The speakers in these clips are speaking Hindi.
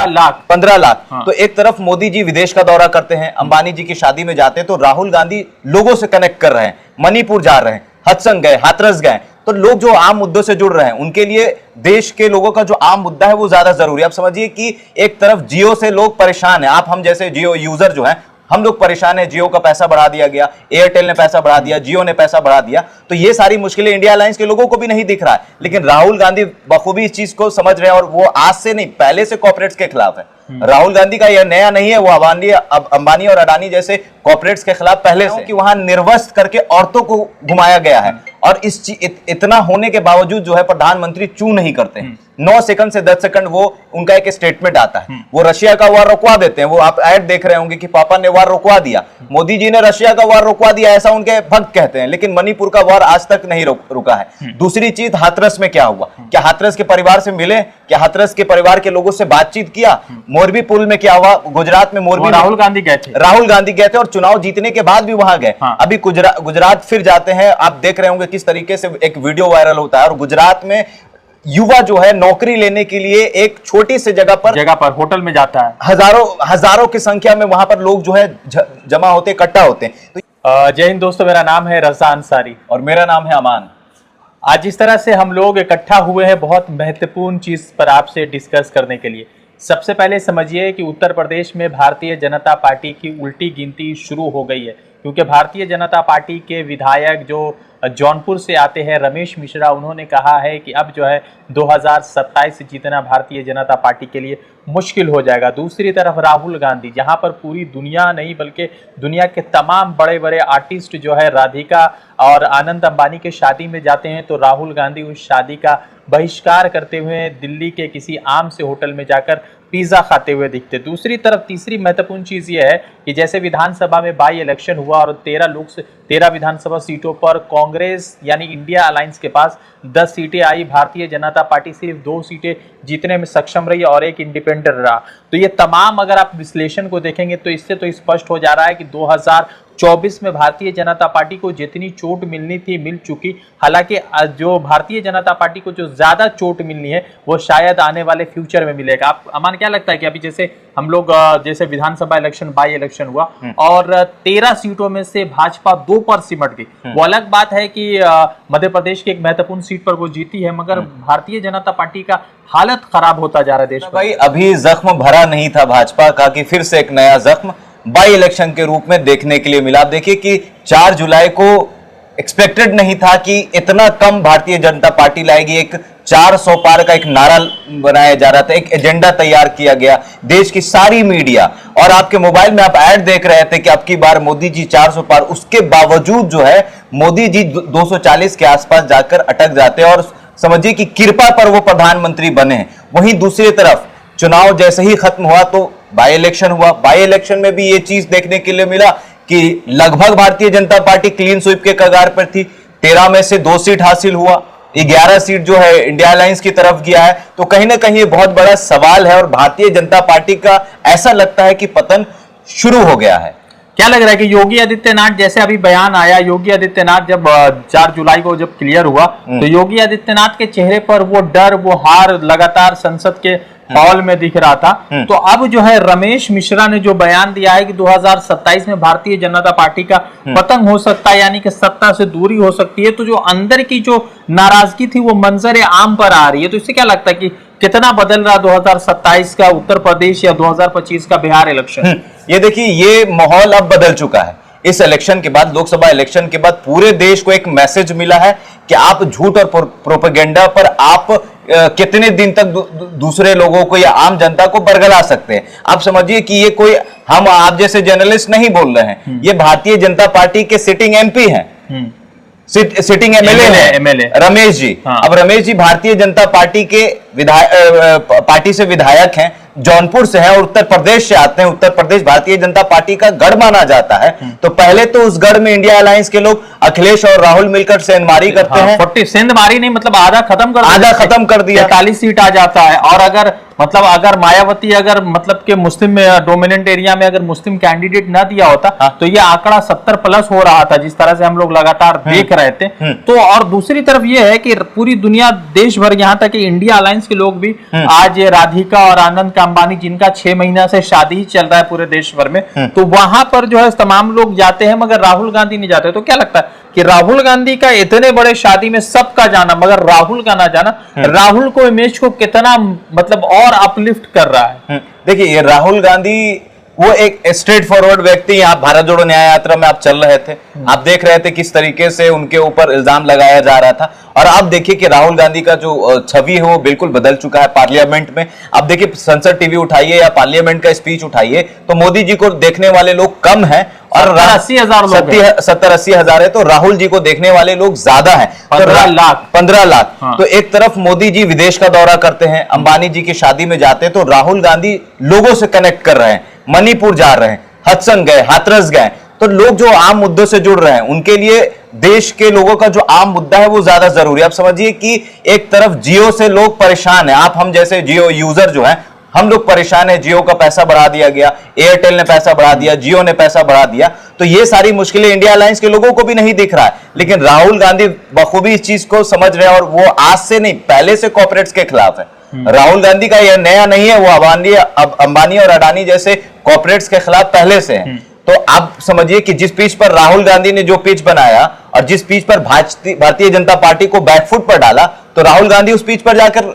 लाख 15 लाख। हाँ। तो एक तरफ मोदी जी विदेश का दौरा करते हैं, अंबानी जी की शादी में जाते हैं, तो राहुल गांधी लोगों से कनेक्ट कर रहे हैं, मणिपुर जा रहे हैं, हदसंग गए, हाथरस गए। तो लोग जो आम मुद्दों से जुड़ रहे हैं उनके लिए देश के लोगों का जो आम मुद्दा है वो ज्यादा जरूरी है। आप समझिए कि एक तरफ जियो से लोग परेशान हैं, आप हम जैसे जियो यूजर जो हैं हम लोग परेशान हैं, जियो का पैसा बढ़ा दिया गया, एयरटेल ने पैसा बढ़ा दिया, जियो ने पैसा बढ़ा दिया। तो ये सारी मुश्किलें इंडिया अलायंस के लोगों को भी नहीं दिख रहा है, लेकिन राहुल गांधी बखूबी इस चीज को समझ रहे हैं और वो आज से नहीं पहले से कॉर्पोरेट्स के खिलाफ है। राहुल गांधी का यह नया नहीं है, वो अंबानी और अडानी जैसे कॉर्पोरेट्स के खिलाफ पहले से कि वहां निर्वस्त्र करके औरतों को घुमाया गया है। और इतना होने के बावजूद जो है प्रधानमंत्री चू नहीं करते हैं। 9 सेकंड से 10 सेकंड वो उनका एक स्टेटमेंट आता है, वो रशिया का वार रुकवा देते हैं। वो आप ऐड देख रहे होंगे कि पापा ने वार रुकवा दिया, मोदी जी ने रशिया का वार रुकवा दिया, ऐसा उनके भक्त कहते हैं, लेकिन मणिपुर का वार आज तक नहीं रुका है। दूसरी चीज, हाथरस में क्या हुआ? क्या हाथरस के परिवार से मिले? क्या हाथरस के परिवार के लोगों से बातचीत किया? मोरबी पुल में क्या हुआ? गुजरात में मोरबी राहुल गांधी गए थे और चुनाव जीतने के बाद भी वहां गए। अभी गुजरात फिर जाते हैं, आप देख रहे होंगे किस तरीके से एक वीडियो वायरल होता है। और गुजरात में युवा जो है नौकरी लेने के लिए एक छोटी सी जगह पर होटल में जाता है, हजारों की संख्या में वहां पर लोग जो है जमा होते, इकट्ठा होते हैं। तो जय हिंद दोस्तों, मेरा नाम है रजा अंसारी और मेरा नाम है अमान। आज इस तरह से हम लोग इकट्ठा हुए हैं बहुत महत्वपूर्ण चीज पर आपसे डिस्कस करने के लिए। सबसे पहले समझिए कि उत्तर प्रदेश में भारतीय जनता पार्टी की उल्टी गिनती शुरू हो गई है, क्योंकि भारतीय जनता पार्टी के विधायक जो जौनपुर से आते हैं रमेश मिश्रा, उन्होंने कहा है कि अब जो है 2027 जीतना भारतीय जनता पार्टी के लिए मुश्किल हो जाएगा। दूसरी तरफ राहुल गांधी, जहां पर पूरी दुनिया नहीं बल्कि दुनिया के तमाम बड़े बड़े आर्टिस्ट जो है राधिका और आनंद अंबानी के शादी में जाते हैं, तो राहुल गांधी उस शादी का बहिष्कार करते हुए दिल्ली के किसी आम से होटल में जाकर पिज्जा खाते हुए दिखते। दूसरी तरफ तीसरी महत्वपूर्ण चीज यह है कि जैसे विधानसभा में बाई इलेक्शन हुआ और 13 विधानसभा सीटों पर कांग्रेस यानी इंडिया अलायंस के पास 10 सीटें आई, भारतीय जनता पार्टी सिर्फ 2 सीटें जीतने में सक्षम रही और एक इंडिपेंडेंट रहा। तो ये तमाम अगर आप विश्लेषण को देखेंगे तो इससे तो स्पष्ट हो जा रहा है कि 2024 में भारतीय जनता पार्टी को जितनी चोट मिलनी थी मिल चुकी। हालांकि जो भारतीय जनता पार्टी को जो ज्यादा चोट मिलनी है वो शायद आने वाले फ्यूचर में मिलेगा। आप अमान क्या लगता है कि अभी जैसे हम लोग जैसे विधानसभा इलेक्शन बाई इलेक्शन हुआ और 13 सीटों में से भाजपा 2 पर सिमट गई, वो अलग बात है कि मध्य प्रदेश की एक महत्वपूर्ण सीट पर वो जीती है, मगर भारतीय जनता पार्टी का हालत खराब होता जा रहा है देश में। भाई अभी जख्म भरा नहीं था भाजपा का कि फिर से एक नया जख्म बाई इलेक्शन के रूप में देखने के लिए मिला। आप देखिए कि 4 जुलाई को एक्सपेक्टेड नहीं था कि इतना कम भारतीय जनता पार्टी लाएगी। एक 400 पार का एक नारा बनाया जा रहा था, एक एजेंडा तैयार किया गया, देश की सारी मीडिया और आपके मोबाइल में आप ऐड देख रहे थे कि अब की बार मोदी जी 400 पार। उसके बावजूद जो है मोदी जी 240 के आसपास जाकर अटक जाते हैं और समझिए कि कृपा पर वो प्रधानमंत्री बने। वहीं दूसरी तरफ चुनाव जैसे ही खत्म हुआ तो बाई इलेक्शन हुआ। बाई इलेक्शन में भी ये चीज देखने के लिए मिला कि लगभग Bharatiya Janata party clean sweep के कगार पर थी। 13 में से 2 सीट हासिल हुआ, 11 सीट जो है इंडिया अलायंस की तरफ गया है। तो कहीं ना कहीं ये बहुत बड़ा सवाल है और भारतीय जनता पार्टी का ऐसा लगता है कि पतन शुरू हो गया है। क्या लग रहा है कि योगी आदित्यनाथ, जैसे अभी बयान आया, योगी आदित्यनाथ जब 4 जुलाई को जब क्लियर हुआ तो योगी आदित्यनाथ के चेहरे पर वो डर, वो हार लगातार संसद के हॉल में दिख रहा था। तो अब जो है रमेश मिश्रा ने जो बयान दिया है कि 2027 में भारतीय जनता पार्टी का पतन हो सकता है, यानी कि सत्ता से दूरी हो सकती है। तो जो अंदर की जो नाराजगी थी वो मंजर आम पर आ रही है। तो इससे क्या लगता है कि कितना बदल रहा 2027 का उत्तर प्रदेश या 2025 का बिहार इलेक्शन? ये देखिए, ये माहौल अब बदल चुका है। इस इलेक्शन के बाद, लोकसभा इलेक्शन के बाद पूरे देश को एक मैसेज मिला है कि आप झूठ और प्रोपेगेंडा पर आप कितने दिन तक दूसरे लोगों को या आम जनता को बरगला सकते हैं। आप समझिए कि ये कोई हम आप जैसे जर्नलिस्ट नहीं बोल रहे हैं, ये भारतीय जनता पार्टी के सिटिंग एमपी हैं, सिटिंग एमएलए रमेश जी। अब रमेश जी भारतीय जनता पार्टी के पार्टी से विधायक हैं, जौनपुर से हैं और उत्तर प्रदेश से आते हैं। उत्तर प्रदेश भारतीय जनता पार्टी का गढ़ माना जाता है। तो पहले तो उस गढ़ में इंडिया अलायंस के लोग अखिलेश और राहुल मिलकर सेंधमारी करते हैं। 40 सेंधमारी नहीं, मतलब आधा खत्म कर दिया, 43 सीट आ जाता है। और अगर मतलब अगर मायावती अगर मतलब के मुस्लिम डोमिनेंट एरिया में अगर मुस्लिम कैंडिडेट ना दिया होता तो ये आंकड़ा 70+ हो रहा था, जिस तरह से हम लोग लगातार देख रहे थे। तो और दूसरी तरफ ये है कि पूरी दुनिया, देश भर, यहाँ तक कि इंडिया अलायंस के लोग भी आज ये राधिका और आनंद का अंबानी, जिनका 6 महीना से शादी ही चल रहा है पूरे देश भर में, तो वहां पर जो है तमाम लोग जाते हैं, मगर राहुल गांधी नहीं जाते। तो क्या लगता है कि राहुल गांधी का इतने बड़े शादी में सबका जाना मगर राहुल का ना जाना राहुल को, इमेज को कितना मतलब और अपलिफ्ट कर रहा है? देखिए, ये राहुल गांधी वो एक स्ट्रेट फॉरवर्ड व्यक्ति, आप भारत जोड़ो न्याय यात्रा में आप चल रहे थे, आप देख रहे थे किस तरीके से उनके ऊपर इल्जाम लगाया जा रहा था, और आप देखिए कि राहुल गांधी का जो छवि है वो बिल्कुल बदल चुका है पार्लियामेंट में। आप देखिए, संसद टीवी उठाइए या पार्लियामेंट का स्पीच उठाइए तो मोदी जी को देखने वाले लोग कम हैं और 70-80 हजार है, तो राहुल जी को देखने वाले लोग ज्यादा हैं, 15 लाख। हाँ। तो एक तरफ मोदी जी विदेश का दौरा करते हैं, अंबानी जी की शादी में जाते हैं, तो राहुल गांधी लोगों से कनेक्ट कर रहे हैं, मणिपुर जा रहे हैं, हदसन गए, हाथरस गए, तो लोग जो आम मुद्दों से जुड़ रहे हैं उनके लिए देश के लोगों का जो आम मुद्दा है वो ज्यादा जरूरी है। आप समझिए कि एक तरफ जियो से लोग परेशान हैं, हम जैसे जियो यूजर जो हैं हम लोग परेशान है, जियो का पैसा बढ़ा दिया गया, एयरटेल ने पैसा बढ़ा दिया, जियो ने पैसा बढ़ा दिया, तो ये सारी मुश्किलें इंडिया अलायंस के लोगों को भी नहीं दिख रहा है, लेकिन राहुल गांधी बखूबी इस चीज को समझ रहे हैं और वो आज से नहीं पहले से कॉर्पोरेट्स के खिलाफ है। राहुल गांधी का यह नया नहीं है, वो अंबानी और अडानी जैसे कॉर्पोरेट्स के खिलाफ पहले से है। तो आप समझिए कि जिस पीच पर राहुल गांधी ने जो पिच बनाया और जिस पिच पर भारतीय जनता पार्टी को बैकफुट पर डाला, तो राहुल गांधी उस पिच पर जाकर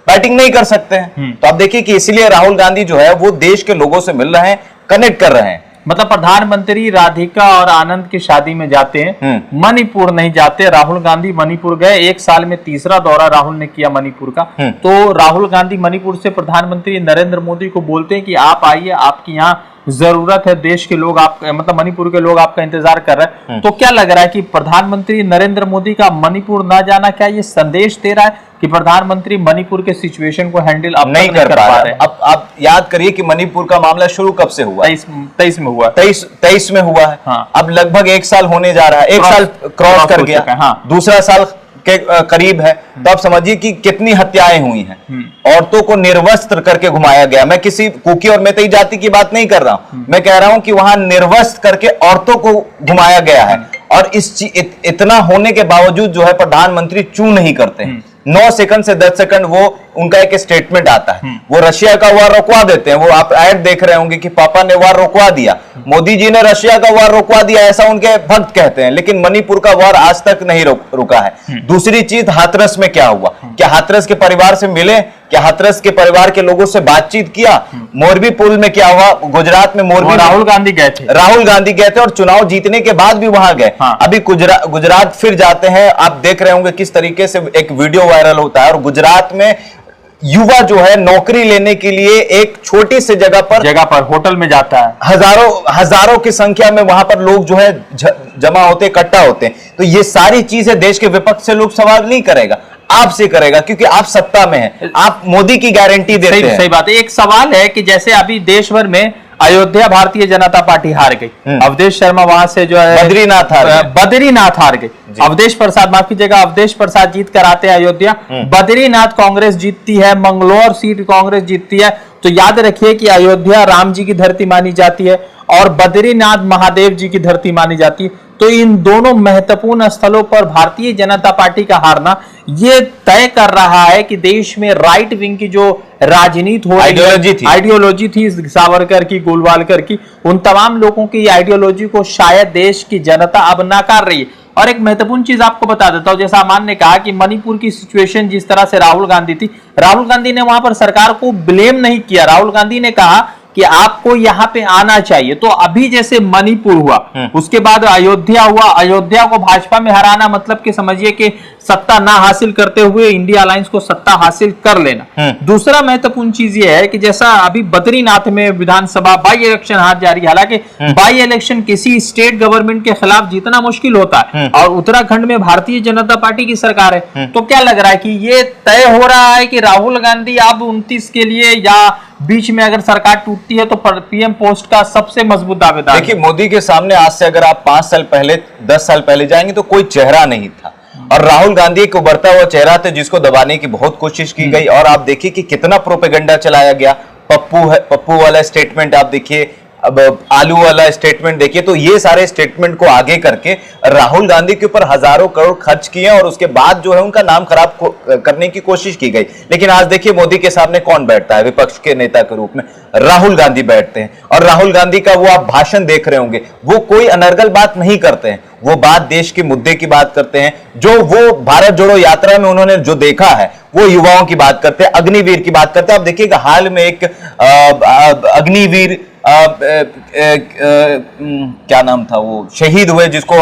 बैटिंग नहीं कर सकते हैं। तो आप देखिए कि इसीलिए राहुल गांधी जो है वो देश के लोगों से मिल रहे हैं, कनेक्ट कर रहे हैं। मतलब प्रधानमंत्री राधिका और आनंद की शादी में जाते हैं, मणिपुर नहीं जाते। राहुल गांधी मणिपुर गए, 1 साल में 3रा दौरा राहुल ने किया मणिपुर का। तो राहुल गांधी मणिपुर से प्रधानमंत्री नरेंद्र मोदी को बोलते हैं कि आप आइए, आपकी यहाँ जरूरत है, देश के लोग आप मतलब मणिपुर के लोग आपका इंतजार कर रहे हैं। तो क्या लग रहा है कि प्रधानमंत्री नरेंद्र मोदी का मणिपुर ना जाना क्या ये संदेश दे रहा है कि प्रधानमंत्री मणिपुर के सिचुएशन को हैंडल अब नहीं कर पा रहे? अब आप याद करिए कि मणिपुर का मामला शुरू कब से हुआ? 23 में हुआ, 23 में हुआ है। हाँ। अब लगभग 1 साल होने जा रहा है, 1 साल क्रॉस कर गया, हाँ। दूसरा साल के करीब है। तो आप समझिए कि कितनी हत्याएं हुई हैं, औरतों को निर्वस्त्र करके घुमाया गया। मैं किसी कुकी और मेतई जाति की बात नहीं कर रहा हूं, मैं कह रहा हूं कि वहां निर्वस्त्र करके औरतों को घुमाया गया है, और इतना होने के बावजूद जो है प्रधानमंत्री चू नहीं करते हैं। 9 सेकंड से 10 सेकंड वो उनका एक स्टेटमेंट आता है, वो रशिया का वार रुकवा देते हैं। वो आप ऐड देख रहे होंगे कि पापा ने वार रुकवा दिया, मोदी जी ने रशिया का वार रुकवा दिया, ऐसा उनके भक्त कहते हैं, लेकिन मणिपुर का वार आज तक नहीं रुका है। दूसरी चीज, हाथरस में क्या हुआ? क्या हाथरस के परिवार से मिले? क्या हाथरस के परिवार के लोगों से बातचीत किया? मोरबी पुल में क्या हुआ? गुजरात में मोरबी, राहुल गांधी गए थे और चुनाव जीतने के बाद भी वहां गए। हाँ। अभी गुजरात फिर जाते हैं, आप देख रहे होंगे किस तरीके से एक वीडियो वायरल होता है, और गुजरात में युवा जो है नौकरी लेने के लिए एक छोटी सी जगह पर होटल में जाता है, हजारों की संख्या में वहां पर लोग जो है जमा होते, इकट्ठा होते हैं। तो ये सारी चीजें देश के विपक्ष से लोग सवाल नहीं करेगा, आपसे करेगा, क्योंकि आप सत्ता में हैं, आप मोदी की गारंटी देते हैं। सही बात है। एक सवाल है कि जैसे अभी देश भर में अयोध्या भारतीय जनता पार्टी हार गई, अवधेश शर्मा वहां से जो है बद्रीनाथ हार गए, अवधेश प्रसाद, माफ कीजिएगा, अवधेश प्रसाद जीत कर आते हैं अयोध्या, बद्रीनाथ कांग्रेस जीतती है, मंगलौर सीट कांग्रेस जीतती है। तो याद रखिए कि अयोध्या राम जी की धरती मानी जाती है और बद्रीनाथ महादेव जी की धरती मानी जाती है। तो इन दोनों महत्वपूर्ण स्थलों पर भारतीय जनता पार्टी का हारना ये तय कर रहा है कि देश में राइट विंग की जो राजनीति हो रही, आइडियोलॉजी थी सावरकर की, गोलवालकर की, उन तमाम लोगों की आइडियोलॉजी को शायद देश की जनता अब नकार रही है। और एक महत्वपूर्ण चीज आपको बता देता हूं, जैसा अमान ने कहा कि मणिपुर की सिचुएशन जिस तरह से राहुल गांधी थी, राहुल गांधी ने वहां पर सरकार को ब्लेम नहीं किया। राहुल गांधी ने कहा कि आपको यहां पे आना चाहिए। तो अभी जैसे मणिपुर हुआ, उसके बाद अयोध्या हुआ, अयोध्या को भाजपा में हराना मतलब कि समझिए कि सत्ता ना हासिल करते हुए इंडिया अलायंस को सत्ता हासिल कर लेना। दूसरा महत्वपूर्ण चीज ये है कि जैसा अभी बद्रीनाथ में विधानसभा बाई इलेक्शन हाथ जारी, हालांकि बाई इलेक्शन किसी स्टेट गवर्नमेंट के खिलाफ जीतना मुश्किल होता है, और उत्तराखंड में भारतीय जनता पार्टी की सरकार है। तो क्या लग रहा है कि ये तय हो रहा है कि राहुल गांधी अब 29 के लिए, या बीच में अगर सरकार टूटती है तो पीएम पोस्ट का सबसे मजबूत दावेदार? देखिए, मोदी के सामने आज से अगर आप 5 साल पहले, 10 साल पहले जाएंगे तो कोई चेहरा नहीं था। और राहुल गांधी एक उभरता हुआ चेहरा था जिसको दबाने की बहुत कोशिश की गई। और आप देखिए कि कितना प्रोपेगेंडा चलाया गया। पप्पू वाला स्टेटमेंट आप देखिए, अब आलू वाला स्टेटमेंट देखिए। तो ये सारे स्टेटमेंट को आगे करके राहुल गांधी के ऊपर हजारों करोड़ खर्च किए और उसके बाद जो है उनका नाम खराब करने की कोशिश की गई। लेकिन आज देखिए मोदी के सामने कौन बैठता है विपक्ष के नेता के रूप में? राहुल गांधी बैठते हैं। और राहुल गांधी का वो आप भाषण देख रहे होंगे, वो कोई अनर्गल बात नहीं करते हैं, वो बात देश के मुद्दे की बात करते हैं। जो वो भारत जोड़ो यात्रा में उन्होंने जो देखा है वो युवाओं की बात करते हैं, अग्निवीर की बात करते हैं। आप देखिएगा हाल में एक अग्निवीर क्या नाम था, वो शहीद हुए जिसको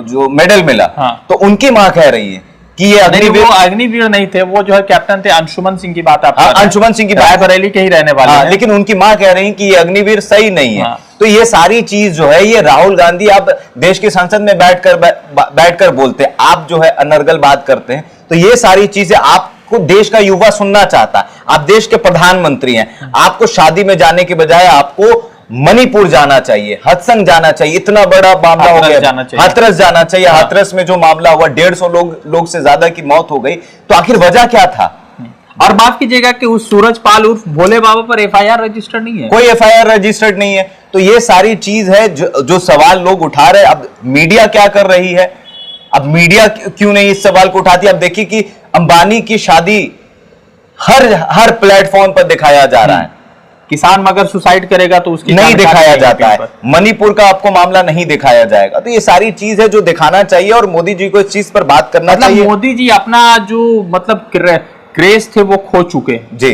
जो मेडल मिला, तो उनकी मां कह रही है कि ये अग्निवीर नहीं थे, वो जो है कैप्टन थे अंशुमन सिंह की बात आप अंशुमन सिंह की बात, बरेली के ही रहने वाले हैं। लेकिन उनकी मां कह रही है कि ये अग्निवीर सही नहीं है। तो ये सारी चीज जो है ये राहुल गांधी आप देश की संसद में बैठकर बोलते हैं, आप जो है अनर्गल बात करते हैं। तो ये सारी चीजें आपको देश का युवा सुनना चाहता है। आप देश के प्रधानमंत्री हैं, आपको शादी में जाने के बजाय आपको मणिपुर जाना चाहिए, हत्संग जाना चाहिए। इतना बड़ा मामला हो गया, हाथरस जाना चाहिए। हाथरस में जो मामला हुआ 150 लोग से ज्यादा की मौत हो गई, तो आखिर वजह क्या था? और माफ कीजिएगा कि उस सूरजपाल उर्फ भोले बाबा पर एफआईआर रजिस्टर्ड नहीं है, कोई एफआईआर रजिस्टर्ड नहीं है। तो ये सारी चीज है जो सवाल लोग उठा रहे हैं। अब मीडिया क्या कर रही है? अब मीडिया क्यों नहीं इस सवाल को उठाती? अब देखिए कि अंबानी की शादी हर प्लेटफॉर्म पर दिखाया जा रहा है। किसान मगर सुसाइड करेगा तो उसकी नहीं दिखाया जाता है। मणिपुर का आपको मामला नहीं दिखाया जाएगा। तो ये सारी चीज है जो दिखाना चाहिए और मोदी जी को इस चीज पर बात करना चाहिए। मोदी जी अपना जो मतलब क्रेज थे वो खो चुके जी।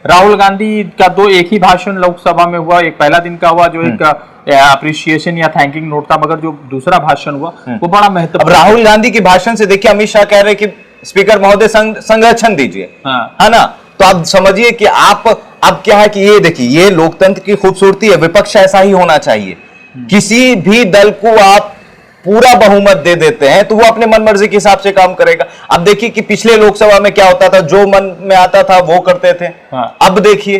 राहुल गांधी का एक ही भाषण लोकसभा में हुआ, एक पहला दिन का हुआ जो एक अप्रिसिएशन या थैंकिंग नोट था, मगर जो दूसरा भाषण हुआ वो बड़ा महत्वपूर्ण। राहुल गांधी के भाषण से देखिए अमित शाह कह रहे कि स्पीकर महोदय संरक्षण दीजिए, है ना? तो आप समझिए कि अब क्या है कि ये देखिए ये लोकतंत्र की खूबसूरती है। विपक्ष ऐसा ही होना चाहिए। किसी भी दल को आप पूरा बहुमत दे देते हैं तो वो अपने मन मर्जी के हिसाब से काम करेगा। अब देखिए कि पिछले लोकसभा में क्या होता था, जो मन में आता था वो करते थे। अब देखिए,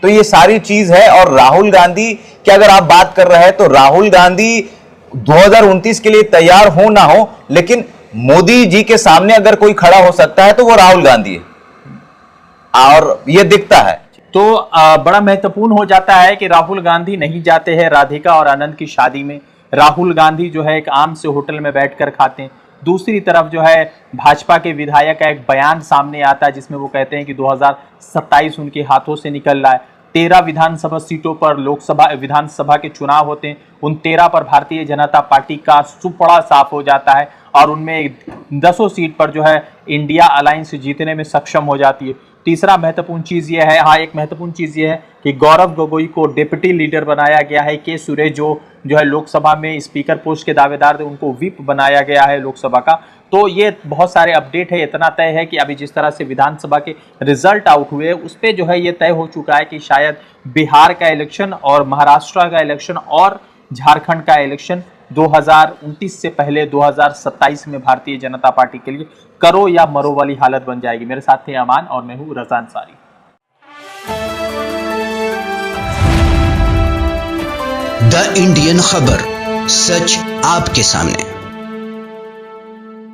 तो ये सारी चीज है। और राहुल गांधी की अगर आप बात कर रहे हैं तो राहुल गांधी 2029 के लिए तैयार हो ना हो, लेकिन मोदी जी के सामने अगर कोई खड़ा हो सकता है तो वो राहुल गांधी है, और ये दिखता है। तो बड़ा महत्वपूर्ण हो जाता है कि राहुल गांधी नहीं जाते हैं राधिका और आनंद की शादी में। राहुल गांधी जो है एक आम से होटल में बैठकर खाते हैं। दूसरी तरफ जो है भाजपा के विधायक का एक बयान सामने आता है जिसमें वो कहते हैं कि 2027 उनके हाथों से निकल रहा है। 13 विधानसभा सीटों पर विधानसभा के चुनाव होते हैं। उन 13 पर भारतीय जनता पार्टी का सुपड़ा साफ हो जाता है और उनमें 10 सीट पर जो है इंडिया अलायंस जीतने में सक्षम हो जाती है। तीसरा महत्वपूर्ण चीज ये है, एक महत्वपूर्ण चीज ये है कि गौरव गोगोई को डिप्टी लीडर बनाया गया है। के सुरेश जो है लोकसभा में स्पीकर पोस्ट के दावेदार थे, उनको व्हिप बनाया गया है लोकसभा का। तो ये बहुत सारे अपडेट है। इतना तय है कि अभी जिस तरह से विधानसभा के रिजल्ट आउट हुए उस पर जो है ये तय हो चुका है कि शायद बिहार का इलेक्शन और महाराष्ट्र का इलेक्शन और झारखंड का इलेक्शन 2029 से पहले 2027 में भारतीय जनता पार्टी के लिए करो या मरो वाली हालत बन जाएगी। मेरे साथ थे अमान और मैं हूं रज़ा अंसारी। द इंडियन खबर, सच आपके सामने।